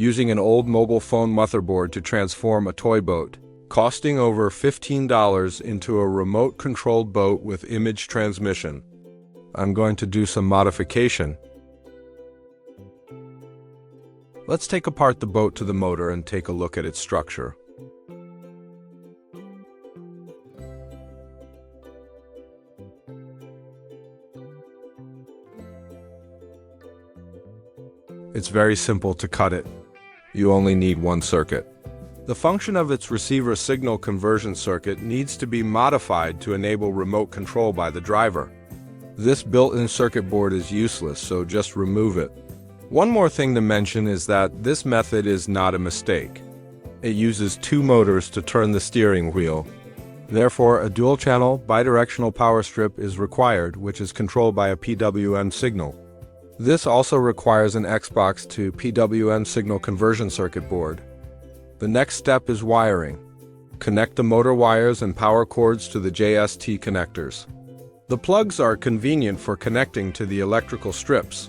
using an old mobile phone motherboard to transform a toy boat, costing over $15 into a remote-controlled boat with image transmission. I'm going to do some modification. Let's take apart the boat to the motor and take a look at its structure. It's very simple to cut it. You only need one circuit. The function of its receiver signal conversion circuit needs to be modified to enable remote control by the driver. This built-in circuit board is useless, so just remove it. One more thing to mention is that this method is not a mistake. It uses two motors to turn the steering wheel. Therefore, a dual-channel bidirectional power strip is required, which is controlled by a PWM signal. This also requires an Xbox to PWM signal conversion circuit board. The next step is wiring. Connect the motor wires and power cords to the JST connectors. The plugs are convenient for connecting to the electrical strips.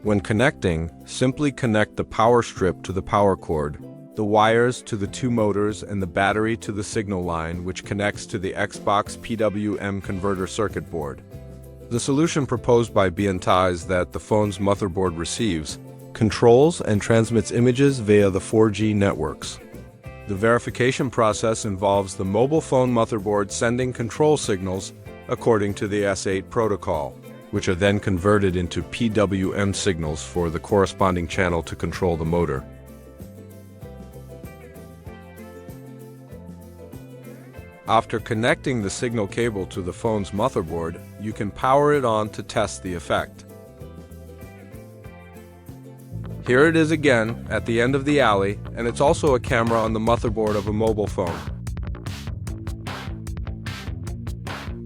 When connecting, simply connect the power strip to the power cord, the wires to the two motors, and the battery to the signal line, which connects to the Xbox PWM converter circuit board. The solution proposed by BNTA is that the phone's motherboard receives, controls, and transmits images via the 4G networks. The verification process involves the mobile phone motherboard sending control signals according to the S8 protocol, which are then converted into PWM signals for the corresponding channel to control the motor. After connecting the signal cable to the phone's motherboard, you can power it on to test the effect. Here it is again, at the end of the alley, and it's also a camera on the motherboard of a mobile phone.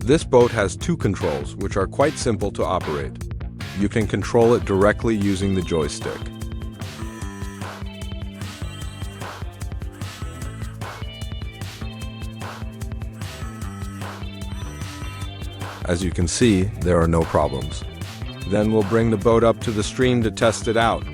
This boat has two controls, which are quite simple to operate. You can control it directly using the joystick. As you can see, there are no problems. Then we'll bring the boat up to the stream to test it out.